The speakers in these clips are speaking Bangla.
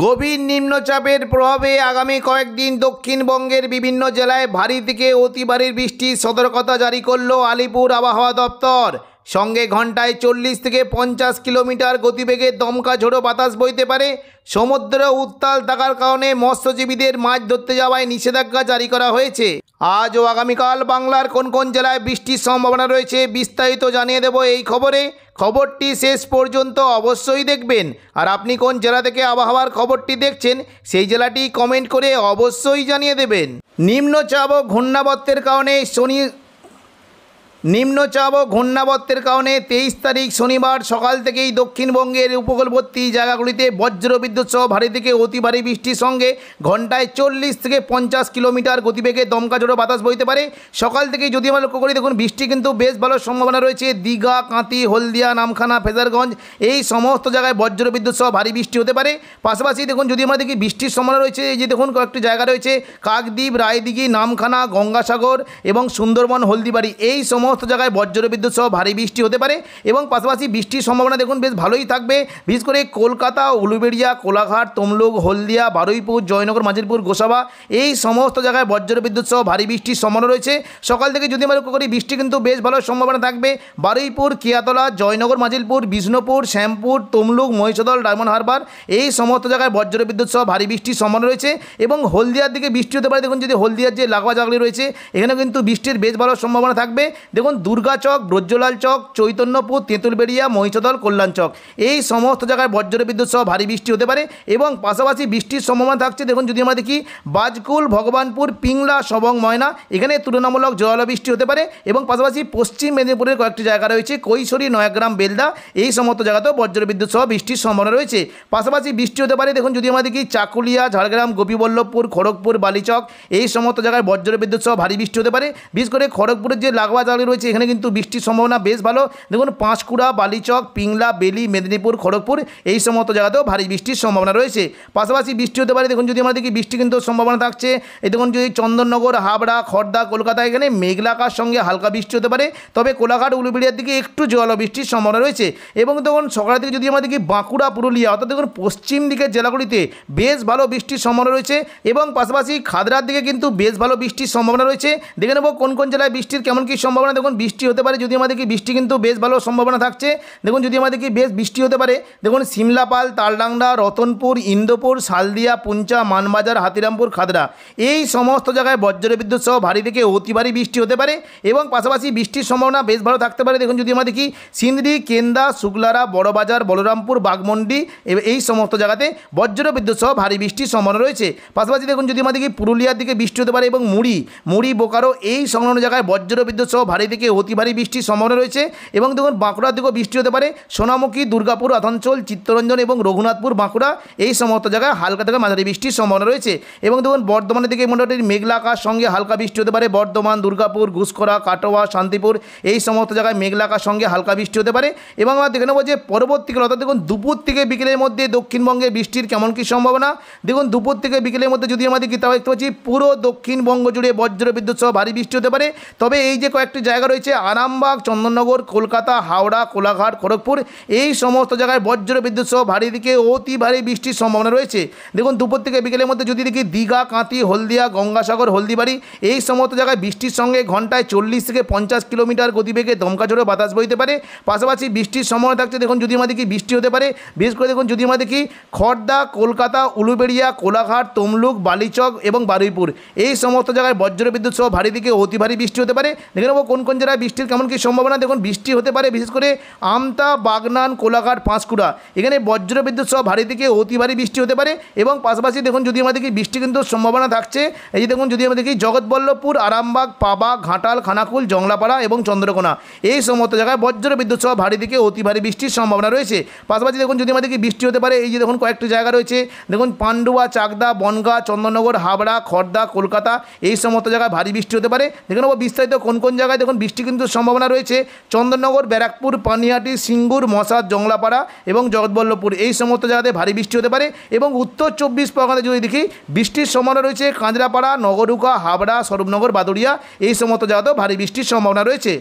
গভীর নিম্নচাপের প্রভাবে আগামী কয়েকদিন দক্ষিণবঙ্গের বিভিন্ন জেলায় ভারী থেকে অতি ভারী বৃষ্টির সতর্কতা জারি করল আলিপুর আবহাওয়া দপ্তর। সঙ্গে ঘন্টায় 40 থেকে 50 কিলোমিটার গতিবেগে দমকা ঝোড়ো বাতাস বইতে পারে। সমুদ্র উত্তাল থাকার কারণে মৎস্যজীবীদের মাছ ধরতে যাওয়ায় নিষেধাজ্ঞা জারি করা হয়েছে। আজ ও আগামীকাল বাংলার কোন কোন জেলায় বৃষ্টির সম্ভাবনা রয়েছে বিস্তারিত জানিয়ে দেব এই খবরে। খবরটি শেষ পর্যন্ত অবশ্যই দেখবেন। আর আপনি কোন জেলা থেকে আবহাওয়ার খবরটি দেখছেন সেই জেলাটি কমেন্ট করে অবশ্যই জানিয়ে দেবেন। নিম্নচাপ ও ঘূর্ণাবর্তের কারণে 23 তারিখ শনিবার সকাল থেকেই দক্ষিণবঙ্গের উপকূলবর্তী জায়গাগুলিতে বজ্রবিদ্যুৎ সহ ভারী থেকে অতি ভারী বৃষ্টির সঙ্গে ঘন্টায় 40 থেকে 50 কিলোমিটার গতিবেগে দমকা ঝোড়ো বাতাস বইতে পারে। সকাল থেকেই যদি আমরা লক্ষ্য করি, দেখুন বৃষ্টি কিন্তু বেশ ভালো সম্ভাবনা রয়েছে। দীঘা, কাঁথি, হলদিয়া, নামখানা, ফেজারগঞ্জ এই সমস্ত জায়গায় বজ্রবিদ্যুৎ সহ ভারী বৃষ্টি হতে পারে। পাশাপাশি দেখুন যদি আমরা দেখি বৃষ্টির সম্ভাবনা রয়েছে, এই যে দেখুন কয়েকটি জায়গা রয়েছে কাকদ্বীপ, রায়দিঘি, নামখানা, গঙ্গাসাগর এবং সুন্দরবন, হলদিবাড়ি এই সমস্ত জায়গায় বজ্রবিদ্যুৎ সহ ভারী বৃষ্টি হতে পারে। এবং পাশাপাশি বৃষ্টির সম্ভাবনা দেখুন বেশ ভালোই থাকবে। বিশেষ করে কলকাতা, উলুবেড়িয়া, কোলাঘাট, তমলুক, হলদিয়া, বারুইপুর, জয়নগর, মাজিলপুর, গোসাবা এই সমস্ত জায়গায় বজ্রবিদ্যুৎ সহ ভারী বৃষ্টির সম্ভাবনা রয়েছে। সকাল থেকে যদি আমরা লক্ষ্য করি বৃষ্টি কিন্তু বেশ ভালো সম্ভাবনা থাকবে। বারুইপুর, কিয়াতলা, জয়নগর, মাজিলপুর, বিষ্ণুপুর, শ্যামপুর, তমলুক, মহিষাদল, ডায়মন্ড হারবার এই সমস্ত জায়গায় বজ্রবিদ্যুৎ সহ ভারী বৃষ্টির সম্ভাবনা রয়েছে। এবং হলদিয়ার দিকে বৃষ্টি হতে পারে। দেখুন যদি হলদিয়ার যে লাগোয়া জায়গাগুলি রয়েছে এখানে কিন্তু বৃষ্টির বেশ ভালো সম্ভাবনা থাকবে। দেখুন দুর্গাচক, ব্রজলাল চক, চৈতন্যপুর, তেঁতুলবেড়িয়া, মহিষাদল, কল্যাণ চক এই সমস্ত জায়গায় বজ্রবিদ্যুৎ সহ ভারী বৃষ্টি হতে পারে। এবং পাশাপাশি বৃষ্টির সম্ভাবনা থাকছে দেখুন যদি আমরা দেখি বাজকুল, ভগবানপুর, পিংলা, সবং, ময়না এখানে তুলনামূলক জোরালো বৃষ্টি হতে পারে। এবং পাশাপাশি পশ্চিম মেদিনীপুরের কয়েকটি জায়গা রয়েছে কৈশোরী, নয়াগ্রাম, বেলদা এই সমস্ত জায়গাতেও বজ্রবিদ্যুৎ সহ বৃষ্টির সম্ভাবনা রয়েছে। পাশাপাশি বৃষ্টি হতে পারে দেখুন যদি আমরা দেখি চাকুলিয়া, ঝাড়গ্রাম, গোপীবল্লভপুর, খড়গপুর, বালিচক এই সমস্ত জায়গায় বজ্রবিদ্যুৎ সহ ভারী বৃষ্টি হতে পারে। বিশেষ করে খড়গপুরের যে লাগোয়া জায়গা রয়েছে এখানে কিন্তু বৃষ্টির সম্ভাবনা বেশ ভালো। দেখুন পাঁশকুড়া, বালিচক, পিংলা, বেলি, মেদিনীপুর, খড়গপুর এই সমস্ত জায়গাতেও ভারী বৃষ্টির সম্ভাবনা রয়েছে। পাশাপাশি বৃষ্টি হতে পারে দেখুন যদি আমরা দেখি বৃষ্টি কিন্তু সম্ভাবনা থাকছে এই দেখুন যদি চন্দননগর, হাবড়া, খড়দা, কলকাতা এখানে মেঘলা আকাশ সঙ্গে হালকা বৃষ্টি হতে পারে। তবে কোলাঘাট, উলুবেড়িয়ার দিকে একটু জল বৃষ্টির সম্ভাবনা রয়েছে। এবং দেখুন সকালের দিকে যদি আমরা দেখি বাঁকুড়া, পুরুলিয়া অর্থাৎ দেখুন পশ্চিম দিকের জেলাগুলিতে বেশ ভালো বৃষ্টির সম্ভাবনা রয়েছে। এবং পাশাপাশি খাদরার দিকে কিন্তু বেশ ভালো বৃষ্টির সম্ভাবনা রয়েছে। দেখে নেব কোন কোন জেলায় বৃষ্টির কেমন কী সম্ভাবনা। দেখুন বৃষ্টি হতে পারে যদি আমরা দেখি বৃষ্টি কিন্তু বেশ ভালো সম্ভাবনা থাকছে। দেখুন যদি আমরা দেখি বেশ বৃষ্টি হতে পারে দেখুন সিমলাপাল, তালডাংরা, রতনপুর, ইন্দোপুর, শালদিয়া, পুঞ্চা, মানবাজার, হাতিরামপুর, খাদরা এই সমস্ত জায়গায় বজ্রবিদ্যুৎ সহ ভারী থেকে অতি ভারী বৃষ্টি হতে পারে। এবং পাশাপাশি বৃষ্টির সম্ভাবনা বেশ ভালো থাকতে পারে। দেখুন যদি আমরা দেখি সিন্দ্রি, কেন্দা, শুক্লারা, বড়বাজার, বলরামপুর, বাঘমন্ডি এই সমস্ত জায়গাতে বজ্রবিদ্যুৎ সহ ভারী বৃষ্টির সম্ভাবনা রয়েছে। পাশাপাশি দেখুন যদি আমরা দেখি পুরুলিয়ার দিকে বৃষ্টি হতে পারে এবং মুড়ি, বোকারো এই সংলগ্ন জায়গায় বজ্রবিদ্যুৎ সহ ভারী থেকে অতি ভারী বৃষ্টির সম্ভাবনা রয়েছে। এবং দেখুন বাঁকুড়ার দিকেও বৃষ্টি হতে পারে। সোনামুখী, দুর্গাপুর, আসানসোল, চিত্তরঞ্জন এবং রঘুনাথপুর, বাঁকুড়া এই সমস্ত জায়গায় হালকা থেকে মাঝারি বৃষ্টির সম্ভাবনা রয়েছে। এবং দেখুন বর্ধমানের দিকে মোটামুটি মেঘলা আকাশ সঙ্গে হালকা বৃষ্টি হতে পারে। বর্ধমান, দুর্গাপুর, ঘুষকরা, কাটোয়া, শান্তিপুর এই সমস্ত জায়গায় মেঘলা আকাশ সঙ্গে হালকা বৃষ্টি হতে পারে। এবং আমরা দেখে নেব যে পরবর্তীকালে অর্থাৎ দেখুন দুপুর থেকে বিকেলের মধ্যে দক্ষিণবঙ্গে বৃষ্টির কেমন কী সম্ভাবনা। দেখুন দুপুর থেকে বিকেলের মধ্যে যদি আমরা দেখি তাও দেখতে পাচ্ছি পুরো দক্ষিণবঙ্গ জুড়ে বজ্রবিদ্যুৎ সহ ভারী বৃষ্টি হতে পারে। তবে এই যে কয়েকটি জায়গা রয়েছে আরামবাগ, চন্দননগর, কলকাতা, হাওড়া, কোলাঘাট, খড়গপুর এই সমস্ত জায়গায় বজ্রবিদ্যুৎ সহ ভারী থেকে অতি ভারী বৃষ্টির সম্ভাবনা রয়েছে। দেখুন দুপুর থেকে বিকেলের মধ্যে যদি দেখি দীঘা, কাঁথি, হলদিয়া, গঙ্গাসাগর, হলদিবাড়ি এই সমস্ত জায়গায় বৃষ্টির সঙ্গে ঘন্টায় 40 থেকে 50 কিলোমিটার গতিবেগে দমকা ঝোড়ো বাতাস বইতে পারে। পাশাপাশি বৃষ্টির সম্ভাবনা থাকছে দেখুন যদি আমরা দেখি বৃষ্টি হতে পারে বিশেষ করে দেখুন যদি আমরা দেখি খড়দা, কলকাতা, উলুবেড়িয়া, কোলাঘাট, তমলুক, বালিচক এবং বারুইপুর এই সমস্ত জায়গায় বজ্রবিদ্যুৎ সহ ভারী থেকে অতি ভারী বৃষ্টি হতে পারে। দেখে নেব কোন কোন জায়গায় বৃষ্টির কেমন কী সম্ভাবনা। দেখুন বৃষ্টি হতে পারে বিশেষ করে আমতা, বাগনান, কোলাঘাট, পাঁশকুড়া এখানে বজ্রবিদ্যুৎ সহ ভারী থেকে অতি ভারী বৃষ্টি হতে পারে। এবং পাশাপাশি দেখুন যদি আমরা দেখি বৃষ্টি কিন্তু সম্ভাবনা থাকছে এই যে দেখুন যদি আমরা দেখি জগৎবল্লভপুর, আরামবাগ, পাবা, ঘাটাল, খানাকুল, জংলাপাড়া এবং চন্দ্রকোনা এই সমস্ত জায়গায় বজ্রবিদ্যুৎ সহ ভারী থেকে অতি ভারী বৃষ্টির সম্ভাবনা রয়েছে। পাশাপাশি দেখুন যদি আমরা দেখি বৃষ্টি হতে পারে এই যে দেখুন কয়েকটি জায়গা রয়েছে দেখুন পান্ডুয়া, চাকদা, বনগাঁ, চন্দননগর, হাবড়া, খড়দা, কলকাতা এই সমস্ত জায়গায় ভারী বৃষ্টি হতে পারে। দেখে নেব বিস্তারিত কোন কোন জায়গায় দেখুন বৃষ্টি কিন্তু সম্ভাবনা রয়েছে। চন্দননগর, ব্যারাকপুর, পানিহাটি, সিঙ্গুর, মশাদ, জংলাপাড়া এবং জগৎবল্লভপুর এই সমস্ত জায়গাতে ভারী বৃষ্টি হতে পারে। এবং উত্তর 24 পরগনাতে যদি দেখি বৃষ্টির সম্ভাবনা রয়েছে কাঁচরাপাড়া, নগরুকা, হাবড়া, স্বরূপনগর, বাদুড়িয়া এই সমস্ত জায়গাতেও ভারী বৃষ্টির সম্ভাবনা রয়েছে।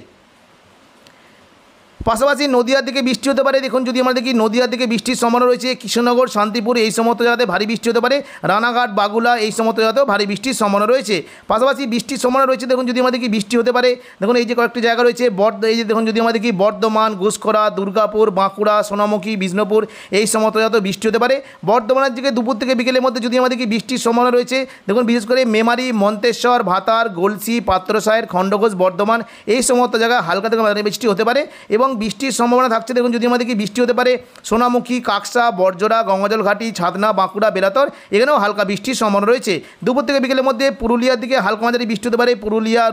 পাশাপাশি নদিয়ার দিকে বৃষ্টি হতে পারে। দেখুন যদি আমরা দেখি নদিয়ার দিকে বৃষ্টির সম্ভাবনা রয়েছে, কৃষ্ণনগর, শান্তিপুর এই সমস্ত জায়গাতে ভারী বৃষ্টি হতে পারে, রানাঘাট, বাগুলা এই সমস্ত জায়গাতেও ভারী বৃষ্টির সম্ভাবনা রয়েছে। পাশাপাশি বৃষ্টির সম্ভাবনা রয়েছে দেখুন যদি আমরা দেখি বৃষ্টি হতে পারে, দেখুন এই যে কয়েকটি জায়গা রয়েছে এই যে দেখুন যদি আমরা দেখি বর্ধমান, ঘুষকরা, দুর্গাপুর, বাঁকুড়া, সোনামুখী, বিষ্ণুপুর এই সমস্ত জায়গাতেও বৃষ্টি হতে পারে। বর্ধমানের দিকে দুপুর থেকে বিকেলের মধ্যে যদি আমরা দেখি বৃষ্টির সম্ভাবনা রয়েছে, দেখুন বিশেষ করে মেমারি, মন্তেশ্বর, ভাতার, গলসি, পাত্রসাহের, খণ্ডঘোষ, বর্ধমান এই সমস্ত জায়গায় হালকা থেকে মাঝারি বৃষ্টি হতে পারে এবং বৃষ্টির সম্ভাবনা থাকছে। দেখুন যদি আমরা দেখি বৃষ্টি হতে পারে সোনামুখী, কাকসা, বরজোড়া, গঙ্গাজল ঘাটি, ছাতনা, বাঁকুড়া, বেলাতর এখানেও হালকা বৃষ্টির সম্ভাবনা রয়েছে। দুপুর থেকে বিকেলের মধ্যে পুরুলিয়ার দিকে হালকা মাঝারি বৃষ্টি হতে পারে, পুরুলিয়া,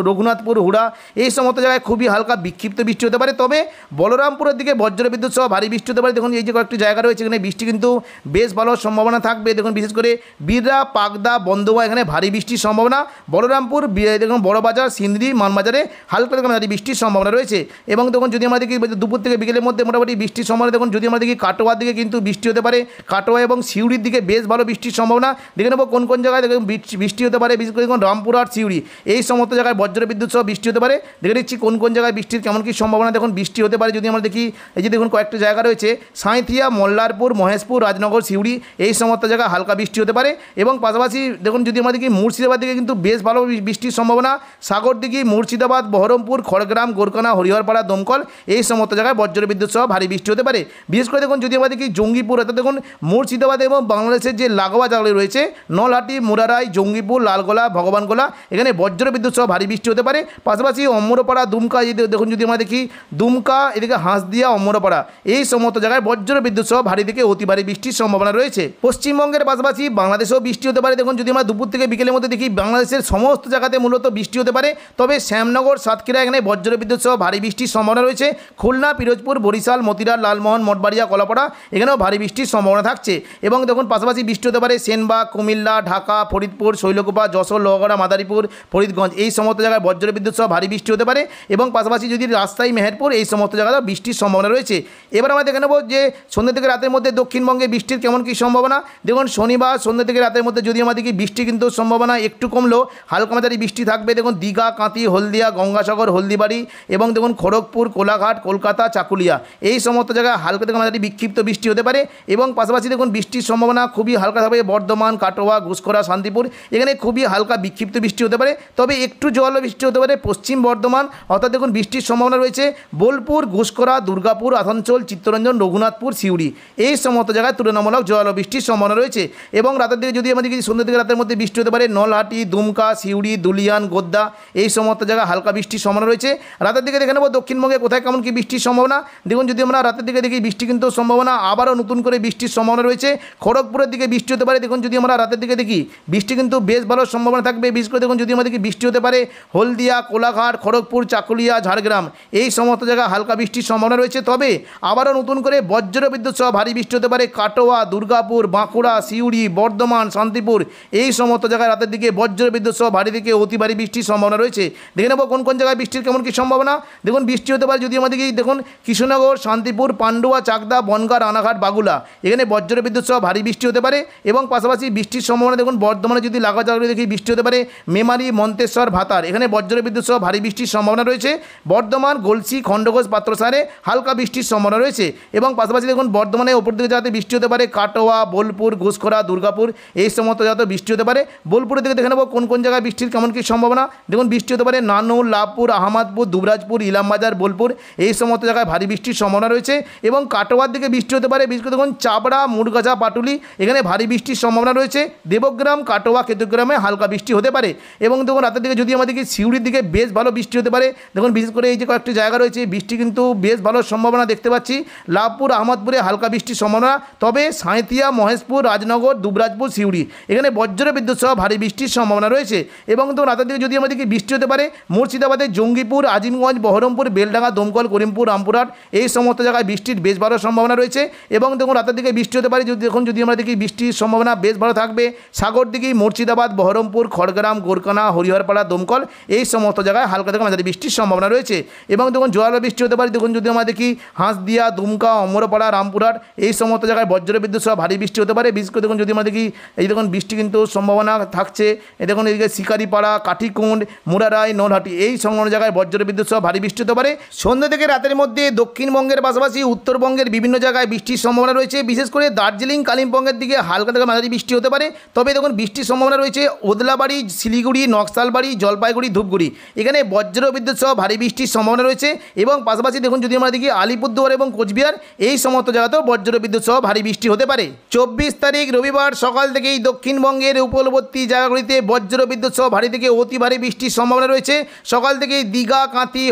রঘুনাথপুর, হুড়া এই সমস্ত জায়গায় খুবই হালকা বিক্ষিপ্ত বৃষ্টি হতে পারে। তবে বলরামপুরের দিকে বজ্রবিদ্যুৎ সহ ভারী বৃষ্টি হতে পারে। দেখুন এই যে কয়েকটি জায়গা রয়েছে এখানে বৃষ্টি কিন্তু বেশ ভালো সম্ভাবনা থাকবে। দেখুন বিশেষ করে বীররা, পাকদা, বন্দোয়া এখানে ভারী বৃষ্টির সম্ভাবনা। বলরামপুর, দেখুন বড়বাজার, সিন্দ্রি, মানবাজারে হালকা থেকে মাঝারি বৃষ্টির সম্ভাবনা রয়েছে। এবং দেখুন যদি আমরা দেখি দুপুর থেকে বিকেলের মধ্যে মোটামুটি বৃষ্টির সম্ভাবনা। দেখুন যদি আমরা দেখি কাটোয়ার দিকে কিন্তু বৃষ্টি হতে পারে, কাটোয়া এবং সিউড়ির দিকে বেশ ভালো বৃষ্টির সম্ভাবনা। দেখে নেব কোন কোন জায়গায় দেখুন বৃষ্টি হতে পারে। বিশেষ করে দেখুন রামপুরহাট, সিউড়ি এই সমস্ত জায়গায় বজ্রবিদ্যুৎ সহ বৃষ্টি হতে পারে। দেখে নিচ্ছি কোন কোন জায়গায় বৃষ্টির কেমন কী সম্ভাবনা। দেখুন বৃষ্টি হতে পারে যদি আমরা দেখি এই যে দেখুন কয়েকটি জায়গা রয়েছে সাঁইথিয়া, মল্লারপুর, মহেশপুর, রাজনগর, সিউড়ি এই সমস্ত জায়গায় হালকা বৃষ্টি হতে পারে। এবং পাশাপাশি দেখুন যদি আমরা দেখি মুর্শিদাবাদ দিকে কিন্তু বেশ ভালো বৃষ্টির সম্ভাবনা। সাগরদিঘি, মুর্শিদাবাদ, বহরমপুর, খড়গ্রাম, গোরকানা, হরিহরপাড়া, দমকল এই সমস্ত জায়গায় বজ্রবিদ্যুৎ সহ ভারী বৃষ্টি হতে পারে। বিশেষ করে দেখুন যদি আমরা দেখি জঙ্গিপুর, অর্থাৎ দেখুন মুর্শিদাবাদ এবং বাংলাদেশের যে লাগোয়া জায়গাগুলি রয়েছে নলহাটি, মুরারাই, জঙ্গিপুর, লালগোলা, ভগবানগোলা এখানে বজ্রবিদ্যুৎ সহ ভারী বৃষ্টি হতে পারে। পাশাপাশি অমরপাড়া, দুমকা দেখুন যদি আমরা দেখি দুমকা, এদিকে হাঁসদিয়া, অমরপাড়া এই সমস্ত জায়গায় বজ্রবিদ্যুৎ সহ ভারী থেকে অতি ভারী বৃষ্টির সম্ভাবনা রয়েছে। পশ্চিমবঙ্গের পাশাপাশি বাংলাদেশেও বৃষ্টি হতে পারে। দেখুন যদি আমরা দুপুর থেকে বিকেলের মধ্যে দেখি বাংলাদেশের সমস্ত জায়গাতে মূলত বৃষ্টি হতে পারে। তবে শ্যামনগর, সাতক্ষীরা এখানে বজ্রবিদ্যুৎ সহ ভারী বৃষ্টির সম্ভাবনা রয়েছে। খুলনা, পিরোজপুর, বরিশাল, মতিরার, লালমোহন, মঠবাড়িয়া, কলাপাড়া এখানেও ভারী বৃষ্টির সম্ভাবনা থাকছে। এবং দেখুন পাশাপাশি বৃষ্টি হতে পারে সেনবাগ, কুমিল্লা, ঢাকা, ফরিদপুর, শৈলকুপা, যশোর, লোহাগড়া, মাদারীপুর, ফরিদগঞ্জ এই সমস্ত জায়গায় বজ্রবিদ্যুৎ সহ ভারী বৃষ্টি হতে পারে। এবং পাশাপাশি যদি রাজশাহী, মেহেরপুর এই সমস্ত জায়গায় বৃষ্টির সম্ভাবনা রয়েছে। এবার আমরা দেখে নেব যে সন্ধ্যা থেকে রাতের মধ্যে দক্ষিণবঙ্গে বৃষ্টির কেমন কী সম্ভাবনা। দেখুন শনিবার সন্ধ্যা থেকে রাতের মধ্যে যদি আমাদের কি বৃষ্টি কিন্তু সম্ভাবনা একটু কমলেও হালকা মাঝারি বৃষ্টি থাকবে। দেখুন দীঘা, কাঁথি, হলদিয়া, গঙ্গাসাগর, হলদিবাড়ি এবং দেখুন খড়গপুর, কোলাঘাট, কলকাতা, চাকুলিয়া এই সমস্ত জায়গায় হালকা থেকে মাঝারি বিক্ষিপ্ত বৃষ্টি হতে পারে। এবং পাশাপাশি দেখুন বৃষ্টির সম্ভাবনা খুবই হালকা থাকবে বর্ধমান, কাটোয়া, ঘুষকরা, শান্তিপুর এখানে খুবই হালকা বিক্ষিপ্ত বৃষ্টি হতে পারে। তবে একটু জল বৃষ্টি হতে পারে পশ্চিম বর্ধমান, অর্থাৎ দেখুন বৃষ্টির সম্ভাবনা রয়েছে বোলপুর, ঘুষকরা, দুর্গাপুর, আসানসোল, চিত্তরঞ্জন, রঘুনাথপুর, সিউড়ি এই সমস্ত জায়গায় তুলনামূলক জল বৃষ্টির সম্ভাবনা রয়েছে। এবং রাতের দিকে যদি আমাদের সন্ধ্যা থেকে রাতের মধ্যে বৃষ্টি হতে পারে নলহাটি, দুমকা, সিউড়ি, দুলিয়ান, গোদ্দা এই সমস্ত জায়গায় হালকা বৃষ্টির সম্ভাবনা রয়েছে। রাতের দিকে দেখে নেব দক্ষিণবঙ্গে কোথায় কেমন কি বৃষ্টির সম্ভাবনা। দেখুন যদি আমরা রাতের দিকে দেখি বৃষ্টি কিন্তু সম্ভাবনা আবারও নতুন করে বৃষ্টির সম্ভাবনা রয়েছে। খড়গপুরের দিকে বৃষ্টি হতে পারে। দেখুন যদি আমরা রাতের দিকে দেখি বৃষ্টি কিন্তু বেশ ভালো সম্ভাবনা থাকবে। বিশেষ করে দেখুন যদি আমাদের বৃষ্টি হতে পারে হলদিয়া, কোলাঘাট, খড়গপুর, চাকুলিয়া, ঝাড়গ্রাম এই সমস্ত জায়গায় হালকা বৃষ্টির সম্ভাবনা রয়েছে। তবে আবারও নতুন করে বজ্রবিদ্যুৎ সহ ভারী বৃষ্টি হতে পারে কাটোয়া, দুর্গাপুর, বাঁকুড়া, সিউড়ি, বর্ধমান, শান্তিপুর এই সমস্ত জায়গায় রাতের দিকে বজ্রবিদ্যুৎ সহ ভারী থেকে অতি ভারী বৃষ্টির সম্ভাবনা রয়েছে। দেখে নেব কোন কোন জায়গায় বৃষ্টির কেমন কী সম্ভাবনা। দেখুন বৃষ্টি হতে পারে যদি আমাদের দেখুন কৃষ্ণনগর, শান্তিপুর, পান্ডুয়া, চাকদা, বনগাঁ, রানাঘাট, বাগুলা এখানে বজ্রবিদ্যুৎ সহ ভারী বৃষ্টি হতে পারে। এবং পাশাপাশি বৃষ্টির সম্ভাবনা দেখুন বর্ধমানে যদি লাগোয়া জায়গাগুলি দেখি বৃষ্টি হতে পারে মেমারি, মন্তেশ্বর, ভাতার এখানে বজ্রবিদ্যুৎ সহ ভারী বৃষ্টির সম্ভাবনা রয়েছে। বর্ধমান, গলসি, খণ্ডঘোষ, পাত্রসারে হালকা বৃষ্টির সম্ভাবনা রয়েছে। এবং পাশাপাশি দেখুন বর্ধমানে ওপর দিকে যাতে বৃষ্টি হতে পারে কাটোয়া, বোলপুর, ঘুষকরা, দুর্গাপুর এই সমস্ত যাতে বৃষ্টি হতে পারে। বোলপুরের দিকে দেখে নেব কোন কোন জায়গায় বৃষ্টির কেমন কী সম্ভাবনা। দেখুন বৃষ্টি হতে পারে নানুর, লাভপুর, আহমদপুর, দুবরাজপুর, ইলামবাজার, বোলপুর এই সমস্ত জায়গায় ভারী বৃষ্টির সম্ভাবনা রয়েছে। এবং কাটোয়ার দিকে বৃষ্টি হতে পারে বিশেষ করে দেখুন চাপড়া, মুরগাছা, পাটুলি এখানে ভারী বৃষ্টির সম্ভাবনা রয়েছে। দেবগ্রাম, কাটোয়া, কেতুগ্রামে হালকা বৃষ্টি হতে পারে। এবং দেখুন রাতের দিকে যদি আমাদের সিউড়ির দিকে বেশ ভালো বৃষ্টি হতে পারে। দেখুন বিশেষ করে এই যে কয়েকটি জায়গা রয়েছে বৃষ্টি কিন্তু বেশ ভালো সম্ভাবনা দেখতে পাচ্ছি। লাভপুর, আহমদপুরে হালকা বৃষ্টির সম্ভাবনা। তবে সাঁইথিয়া, মহেশপুর, রাজনগর, দুবরাজপুর, সিউড়ি এখানে বজ্রবিদ্যুৎ সহ ভারী বৃষ্টির সম্ভাবনা রয়েছে। এবং দেখুন রাতের দিকে যদি আমাদের বৃষ্টি হতে পারে মুর্শিদাবাদের জঙ্গিপুর, আজিমগঞ্জ, বহরমপুর, বেলডাঙ্গা, দমকল, করিমপুর, রামপুরহাট এই সমস্ত জায়গায় বৃষ্টির বেশ ভালো সম্ভাবনা রয়েছে। এবং দেখুন রাতের দিকে বৃষ্টি হতে পারে যদি আমরা দেখি বৃষ্টির সম্ভাবনা বেশ ভালো থাকবে সাগরদিঘি, মুর্শিদাবাদ, বহরমপুর, খড়গ্রাম, গোরকানা, হরিহরপাড়া, দমকল এই সমস্ত জায়গায় হালকা থেকে মাঝারি বৃষ্টির সম্ভাবনা রয়েছে। এবং দেখুন জোরালো বৃষ্টি হতে পারে দেখুন যদি আমরা দেখি হাঁসদিয়া, দুমকা, অমরপাড়া, রামপুরহাট এই সমস্ত জায়গায় বজ্রবিদ্যুৎ সহ ভারী বৃষ্টি হতে পারে। বিশেষ করে দেখুন যদি আমরা দেখি এই দেখুন বৃষ্টি কিন্তু সম্ভাবনা থাকছে। এই দেখুন এদিকে শিকারিপাড়া, কাঠিকুণ্ড, মুরারাই, নলহাটি এই সংলগ্ন জায়গায় বজ্রবিদ্যুৎ সহ ভারী বৃষ্টি হতে পারে। সন্ধ্যা থেকে রাতের মধ্যে দক্ষিণবঙ্গের পাশাপাশি উত্তরবঙ্গের বিভিন্ন জায়গায় বৃষ্টির সম্ভাবনা রয়েছে। বিশেষ করে দার্জিলিং কালিম্পংয়ের দিকে হালকা থেকে মাঝারি বৃষ্টি হতে পারে। তবে দেখুন বৃষ্টির সম্ভাবনা রয়েছে ওদলাবাড়ি, শিলিগুড়ি, নকশালবাড়ি, জলপাইগুড়ি, ধূপগুড়ি, এখানে বজ্র বিদ্যুৎ সহ ভারী বৃষ্টির সম্ভাবনা রয়েছে। এবং পাশাপাশি দেখুন যদি আমরা দেখি আলিপুরদুয়ার এবং কোচবিহার এই সমস্ত জায়গাতেও বজ্র বিদ্যুৎ সহ ভারী বৃষ্টি হতে পারে। 24 তারিখ রবিবার সকাল থেকেই দক্ষিণবঙ্গের উপকূলবর্তী জায়গাগুলিতে বজ্র বিদ্যুৎ সহ ভারী থেকে অতি ভারী বৃষ্টির সম্ভাবনা রয়েছে। সকাল থেকেই দীঘা, কাঁথি,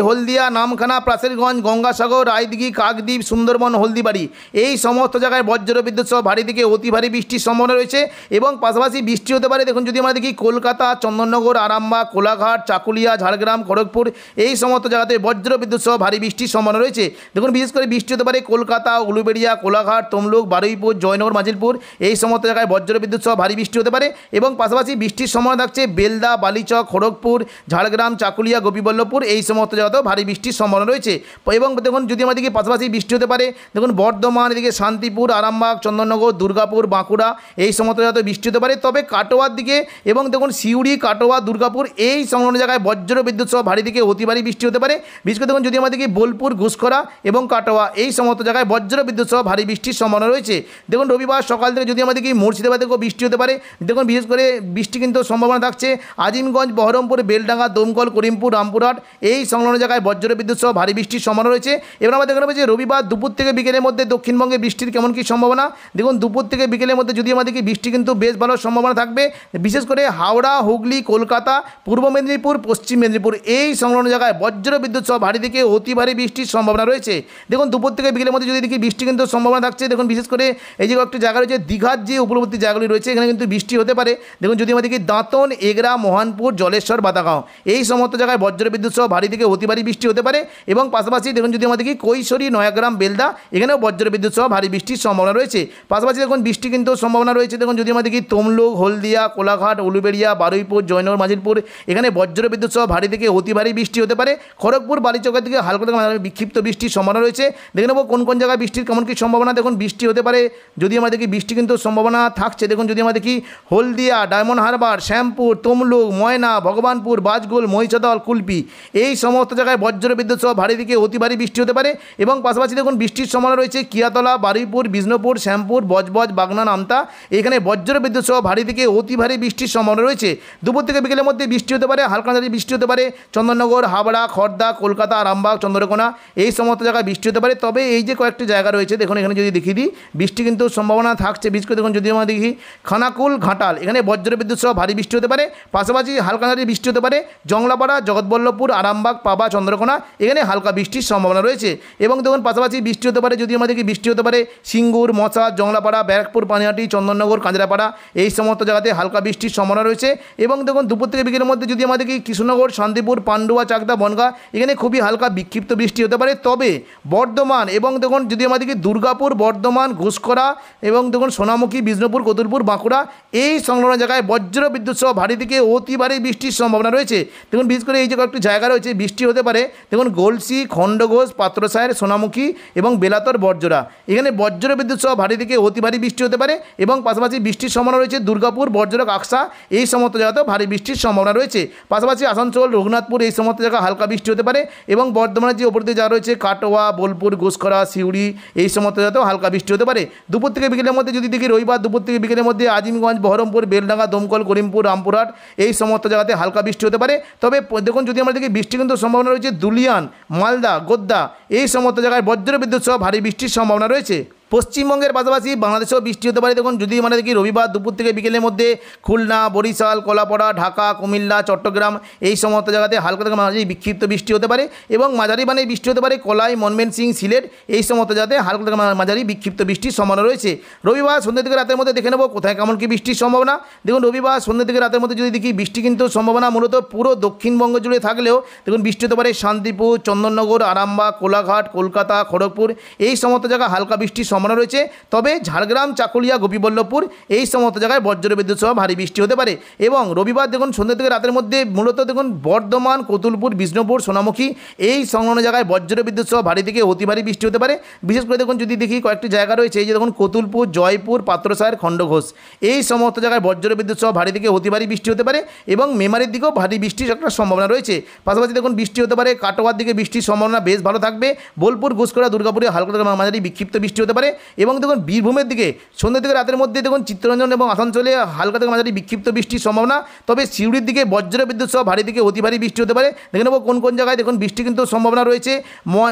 হলদিয়া, নামখানা, প্রাচেরগঞ্জ, গঙ্গাসাগর, রায়দিঘি, কাকদ্বীপ, সুন্দরবন, হলদিবাড়ি এই সমস্ত জায়গায় বজ্র বিদ্যুৎ সহ ভারী থেকে অতি ভারী বৃষ্টির সম্ভাবনা রয়েছে। এবং পাশাপাশি বৃষ্টি হতে পারে দেখুন যদি আমরা দেখি কলকাতা, চন্দননগর, আরামবাগ, কোলাঘাট, চাকুলিয়া, ঝাড়গ্রাম, খড়গপুর এই সমস্ত জায়গাতে বজ্র বিদ্যুৎ সহ ভারী বৃষ্টির সম্ভাবনা রয়েছে। দেখুন বিশেষ করে বৃষ্টি হতে পারে কলকাতা, উলুবেড়িয়া, কোলাঘাট, তমলুক, বারুইপুর, জয়নগর, মাজিলপুর এই সমস্ত জায়গায় বজ্র বিদ্যুৎ সহ ভারী বৃষ্টি হতে পারে। এবং পাশাপাশি বৃষ্টির সম্ভাবনা থাকছে বেলদা, বালিচক, খড়গপুর, ঝাড়গ্রাম, চাকুলিয়া, গোপীবল্লভপুর এই সমস্ত জায়গাতেও ভারী বৃষ্টির সম্ভাবনা রয়েছে। এবং দেখুন যদি আমাদেরকে পাশাপাশি বৃষ্টি হতে পারে দেখুন বর্ধমান, এদিকে শান্তিপুর, আরামবাগ, চন্দননগর, দুর্গাপুর, বাঁকুড়া এই সমস্ত জায়গাতে বৃষ্টি হতে পারে। তবে কাটোয়ার দিকে এবং দেখুন সিউড়ি, কাটোয়া, দুর্গাপুর এই সংলগ্ন জায়গায় বজ্র বিদ্যুৎ সহ ভারী থেকে অতি ভারী বৃষ্টি হতে পারে। বিশেষ করে দেখুন যদি আমাদেরকে বোলপুর, ঘুষখরা এবং কাটোয়া এই সমস্ত জায়গায় বজ্র বিদ্যুৎ সহ ভারী বৃষ্টির সম্ভাবনা রয়েছে। দেখুন রবিবার সকাল থেকে যদি আমাদেরকে মুর্শিদাবাদে বৃষ্টি হতে পারে দেখুন বিশেষ করে বৃষ্টি কিন্তু সম্ভাবনা থাকছে আজিমগঞ্জ, বহরমপুর, বেলডাঙ্গা, দমকল, করিমপুর, রামপুরহাট এই সংলগ্ন জায়গায় বজ্র বিদ্যুৎ সহ ভারী বৃষ্টির সম্ভাবনা রয়েছে। এবার আমরা দেখতে পাবো যে রবিবার দুপুর থেকে বিকেলের মধ্যে দক্ষিণবঙ্গে বৃষ্টির কেমন কী সম্ভাবনা। দেখুন দুপুর থেকে বিকেলের মধ্যে যদি আমাদেরকে বৃষ্টি কিন্তু বেশ ভালো সম্ভাবনা থাকবে। বিশেষ করে হাওড়া, হুগলি, কলকাতা, পূর্ব মেদিনীপুর, পশ্চিম মেদিনীপুর এই সংলগ্ন জায়গায় বজ্র বিদ্যুৎ সহ ভারী থেকে অতি ভারী বৃষ্টির সম্ভাবনা রয়েছে। দেখুন দুপুর থেকে বিকেলের মধ্যে যদি দেখি বৃষ্টি কিন্তু সম্ভাবনা থাকছে। দেখুন বিশেষ করে এই যে কয়েকটি জায়গা রয়েছে দীঘার যে উপকূলবর্তী জায়গাগুলি রয়েছে এখানে কিন্তু বৃষ্টি হতে পারে। দেখুন যদি আমাদেরকে দাঁতন, এগরা, মোহনপুর, জলেশ্বর, বাতাগাঁও এই সমস্ত জায়গায় বজ্র বিদ্যুৎ সহ ভারী থেকে অতি ভারী বৃষ্টি হতে পারে। এবং পাশাপাশি দেখুন যদি আমাদেরকে কৈশোরী, নয়াগ্রাম, বেলদা এখানেও বজ্র বিদ্যুৎ সহ ভারী বৃষ্টির সম্ভাবনা রয়েছে। পাশাপাশি দেখুন বৃষ্টি কিন্তু সম্ভাবনা রয়েছে দেখুন যদি আমাদেরকে তমলুক, হলদিয়া, কোলাঘাট, উলুবেড়িয়া, বারুইপুর, জয়নগর, মাজিলপুর এখানে বজ্র বিদ্যুৎ সহ ভারী থেকে অতি ভারী বৃষ্টি হতে পারে। খড়গপুর, বালিচকের দিকে হালকা থেকে মাঝারি বিক্ষিপ্ত বৃষ্টির সম্ভাবনা রয়েছে। দেখে নেব কোন কোন জায়গায় বৃষ্টির কেমন কী সম্ভাবনা। দেখুন বৃষ্টি হতে পারে যদি আমাদেরকে বৃষ্টি কিন্তু সম্ভাবনা থাকছে। দেখুন যদি আমাদের কি হলদিয়া, ডায়মন্ড হারবার, শ্যামপুর, তমলুক, ময়না, ভগবানপুর, বাজগোল, মহিষাদল, কুলপি এই সমস্ত জায়গায় বজ্র বিদ্যুৎ সহ ভারী থেকে অতি ভারী বৃষ্টি হতে পারে। এবং পাশাপাশি দেখুন বৃষ্টির সম্ভাবনা রয়েছে কিয়াতলা, বারুইপুর, বিষ্ণুপুর, শ্যামপুর, বজবজ, বাগনান, আমতা এখানে বজ্র বিদ্যুৎ সহ ভারী থেকে অতি ভারী বৃষ্টির সম্ভাবনা রয়েছে। দুপুর থেকে বিকেলের মধ্যে বৃষ্টি হতে পারে, হালকা মাঝারি বৃষ্টি হতে পারে চন্দননগর, হাবড়া, খড়দা, কলকাতা, আরামবাগ, চন্দ্রকোনা এই সমস্ত জায়গায় বৃষ্টি হতে পারে। তবে এই যে কয়েকটি জায়গা রয়েছে দেখুন এখানে যদি দেখিয়ে দিই বৃষ্টি কিন্তু সম্ভাবনা থাকছে। বিশেষ করে দেখুন যদি আমরা দেখি খানাকুল, ঘাটাল এখানে বজ্র বিদ্যুৎ সহ ভারী বৃষ্টি হতে পারে। পাশাপাশি হালকা মাঝারি বৃষ্টি হতে পারে জংলাপাড়া, জগৎবল্লভপুর, আরামবাগ, পাবা, চন্দ্রকোনা এখানে হালকা বৃষ্টির সম্ভাবনা রয়েছে। এবং দেখুন পাশাপাশি বৃষ্টি হতে পারে যদি আমাদেরকে বৃষ্টি হতে পারে সিঙ্গুর, মশা, জংলাপাড়া, ব্যারাকপুর, পানিহাটি, চন্দননগর, কাঁচরাপাড়া এই সমস্ত জায়গাতে হালকা বৃষ্টির সম্ভাবনা রয়েছে। এবং দেখুন দুপুর থেকে বিকেলের মধ্যে যদি আমাদেরকে কৃষ্ণনগর, শান্তিপুর, পান্ডুয়া, চাকদা, বনগাঁ এখানে খুবই হালকা বিক্ষিপ্ত বৃষ্টি হতে পারে। তবে বর্ধমান এবং দেখুন যদি আমাদেরকে দুর্গাপুর, বর্ধমান, ঘুষখরা এবং দেখুন সোনামুখী, বিষ্ণুপুর, কতুলপুর, বাঁকুড়া এই সংলগ্ন জায়গায় বজ্র বিদ্যুৎ সহ ভারী থেকে অতি ভারী বৃষ্টির সম্ভাবনা রয়েছে। দেখুন বিশেষ করে এই যে কয়েকটি জায়গা রয়েছে বৃষ্টি হতে পারে দেখুন গলসি, খণ্ডঘোষ, পাত্রসায়ের, সোনামুখী এবং বেলাতর, বর্জরা এখানে বজ্র বিদ্যুৎ সহ ভারী থেকে অতি ভারী বৃষ্টি হতে পারে। এবং পাশাপাশি বৃষ্টির সম্ভাবনা রয়েছে দুর্গাপুর, বর্জরা, কাকসা এই সমস্ত জায়গাতেও ভারী বৃষ্টির সম্ভাবনা রয়েছে। পাশাপাশি আসানসোল, রঘুনাথপুর এই সমস্ত জায়গায় হালকা বৃষ্টি হতে পারে। এবং বর্ধমানের যে ওপর দিয়ে যা রয়েছে কাটোয়া, বোলপুর, ঘুষখরা, সিউড়ি এই সমস্ত জায়গাতেও হালকা বৃষ্টি হতে পারে। দুপুর থেকে বিকেলের মধ্যে যদি দেখি রবিবার দুপুর থেকে বিকেলের মধ্যে আজিমগঞ্জ, বহরমপুর, বেলডাঙ্গা, দমকল, করিমপুর, রামপুরহাট এই সমস্ত জায়গাতে হালকা বৃষ্টি হতে পারে। তবে দেখুন যদি আমরা দেখি বৃষ্টি কিন্তু সম্ভাবনা রয়েছে দুলিয়ান, মালদা, গোদ্দা এই সমস্ত জায়গায় বজ্র বিদ্যুৎ সহ ভারী বৃষ্টির সম্ভাবনা রয়েছে। পশ্চিমবঙ্গের পাশাপাশি বাংলাদেশেও বৃষ্টি হতে পারে। দেখুন যদি আমরা দেখি রবিবার দুপুর থেকে বিকেলের মধ্যে খুলনা, বরিশাল, কলাপাড়া, ঢাকা, কুমিল্লা, চট্টগ্রাম এই সমস্ত জায়গাতে হালকা থেকে মাঝারি বিক্ষিপ্ত বৃষ্টি হতে পারে। এবং মাঝারি বানে বৃষ্টি হতে পারে কলাই, ময়মনসিংহ, সিলেট এই সমস্ত জায়গাতে হালকা থেকে মাঝারি বিক্ষিপ্ত বৃষ্টির সম্ভাবনা রয়েছে। রবিবার সন্ধ্যা থেকে রাতের মধ্যে দেখে নেব কোথায় কেমন কি বৃষ্টির সম্ভাবনা। দেখুন রবিবার সন্ধ্যা থেকে রাতের মধ্যে যদি দেখি বৃষ্টি কিন্তু সম্ভাবনা মূলত পুরো দক্ষিণবঙ্গ জুড়ে থাকলেও দেখুন বৃষ্টি হতে পারে শান্তিপুর, চন্দননগর, আরামবাগ, কোলাঘাট, কলকাতা, খড়গপুর এই সমস্ত জায়গায় হালকা বৃষ্টির সম্ভাবনা রয়েছে। তবে ঝাড়গ্রাম, চাকুলিয়া, গোপীবল্লভপুর এই সমস্ত জায়গায় বজ্রবিদ্যুৎ সহ ভারী বৃষ্টি হতে পারে। এবং রবিবার দেখুন সন্ধ্যা থেকে রাতের মধ্যে মূলত দেখুন বর্ধমান, কতুলপুর, বিষ্ণুপুর, সোনামুখী এই সংলগ্ন জায়গায় বজ্রবিদ্যুৎ সহ ভারী থেকে অতি ভারী বৃষ্টি হতে পারে। বিশেষ করে দেখুন যদি দেখি কয়েকটি জায়গা রয়েছে, এই যে দেখুন কতুলপুর, জয়পুর, পাত্রসায়ের, খণ্ডঘোষ এই সমস্ত জায়গায় বজ্রবিদ্যুৎ সহ ভারী থেকে অতি ভারী বৃষ্টি হতে পারে। এবং মেমারির দিকেও ভারী বৃষ্টির একটা সম্ভাবনা রয়েছে। পাশাপাশি দেখুন বৃষ্টি হতে পারে কাটোয়ার দিকে, বৃষ্টির সম্ভাবনা বেশ ভালো থাকবে। বোলপুর, ঘুষকরা, দুর্গাপুরে হালকা থেকে মাঝারি বিক্ষিপ্ত বৃষ্টি হতে পারে। এবং দেখুন বীরভূমের দিকে সন্ধ্যা থেকে রাতের মধ্যে দেখুন চিত্তরঞ্জন এবং আসানসোলে হালকা থেকে মাঝারি বিক্ষিপ্ত বৃষ্টির সম্ভাবনা। তবে সিউড়ির দিকে বজ্রবিদ্যুৎ সহ ভারী থেকে অতি ভারী বৃষ্টি হতে পারে। দেখে নেব কোন কোন জায়গায় দেখুন বৃষ্টি কিন্তু সম্ভাবনা রয়েছে।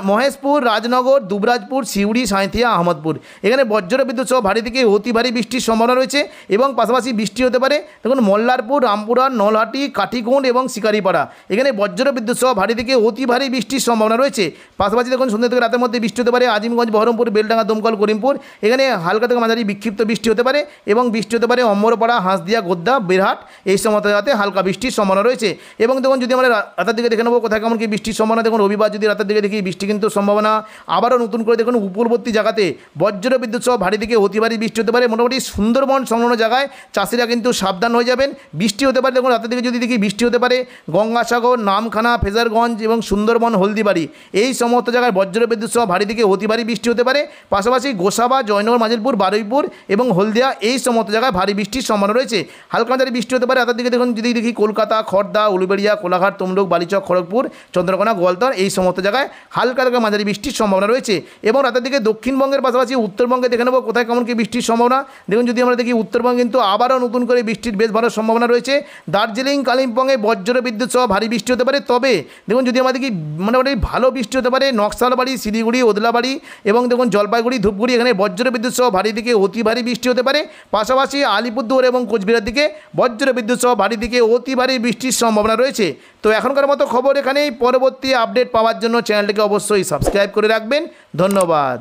মহেশপুর, রাজনগর, দুবরাজপুর, সিউড়ি, সাঁইথিয়া, আহমদপুর এখানে বজ্রবিদ্যুৎ সহ ভারী থেকে অতি ভারী বৃষ্টির সম্ভাবনা রয়েছে। এবং পাশাপাশি বৃষ্টি হতে পারে দেখুন মল্লারপুর, রামপুরহাট, নলহাটি, কাঠিকুণ্ড এবং শিকারিপাড়া এখানে বজ্রবিদ্যুৎ সহ ভারী থেকে অতি ভারী বৃষ্টির সম্ভাবনা রয়েছে। পাশাপাশি দেখুন সন্ধ্যা থেকে রাতের মধ্যে বৃষ্টি হতে পারে আজিমগঞ্জ, বহরমপুর, বেলডাঙ্গা, দমকল, করিমপুর এখানে হালকা থেকে মাঝারি বিক্ষিপ্ত বৃষ্টি হতে পারে। এবং বৃষ্টি হতে পারে অম্বরপাড়া, হাঁসদিয়া, গোদ্দা, বেরহাট এই সমস্ত জায়গাতে হালকা বৃষ্টির সম্ভাবনা রয়েছে। এবং দেখুন যদি আমরা রাতের দিকে দেখে নেবো কোথায় কেমন কি বৃষ্টির সম্ভাবনা, দেখুন রবিবার যদি রাতের দিকে দেখি বৃষ্টি কিন্তু সম্ভাবনা আবারও নতুন করে দেখুন উপকূলবর্তী জায়গাতে বজ্রবিদ্যুৎ সহ ভারী থেকে অতি ভারী বৃষ্টি হতে পারে। মোটামুটি সুন্দরবন সংলগ্ন জায়গায় চাষিরা কিন্তু সাবধান হয়ে যাবেন। বৃষ্টি হতে পারে দেখুন রাতের দিকে যদি দেখি বৃষ্টি হতে পারে গঙ্গাসাগর, নামখানা, ফেজারগঞ্জ এবং সুন্দরবন, হলদিবাড়ি এই সমস্ত জায়গায় বজ্রবিদ্যুৎ সহ ভারী থেকে অতি ভারী বৃষ্টি হতে পারে। পাশাপাশি গোসাবা, জয়নগর, মাজিলপুর, বারুইপুর এবং হলদিয়া এই সমস্ত জায়গায় ভারী বৃষ্টির সম্ভাবনা রয়েছে। হালকা মাঝারি বৃষ্টি হতে পারে রাতের দিকে দেখুন যদি দেখি কলকাতা, খড়দা, উলুবেড়িয়া, কোলাঘাট, তমলুক, বালিচক, খড়গপুর, চন্দ্রকোনা, গোয়ালতর এই সমস্ত জায়গায় হালকা থেকে মাঝারি বৃষ্টির সম্ভাবনা রয়েছে। এবং রাতের দিকে দক্ষিণবঙ্গের পাশাপাশি উত্তরবঙ্গে দেখে নেবো কোথায় কেমন কি বৃষ্টির সম্ভাবনা। দেখুন যদি আমরা দেখি উত্তরবঙ্গে কিন্তু আবারও নতুন করে বৃষ্টির বেশ ভালো সম্ভাবনা রয়েছে। দার্জিলিং, কালিম্পংয়ে বজ্রবিদ্যুৎ সহ ভারী বৃষ্টি হতে পারে। তবে দেখুন যদি আমরা দেখি মোটামুটি ভালো বৃষ্টি হতে পারে নকশালবাড়ি, শিলিগুড়ি, ওদলাবাড়ি এবং দেখুন জলপাইগুড়ি, ধূপগুড়ি এখানে বজ্রবিদ্যুৎ সহ ভারী দিকে অতি ভারী বৃষ্টি হতে পারে। পাশাপাশি আলিপুরদুয়ার এবং কোচবিহার দিকে বজ্রবিদ্যুৎ সহ ভারী দিকে অতি ভারী বৃষ্টির সম্ভাবনা রয়েছে। তো এখনকার মতো খবর এখানেই। পরবর্তী আপডেট পাওয়ার জন্য চ্যানেলটিকে অবশ্যই সাবস্ক্রাইব করে রাখবেন। ধন্যবাদ।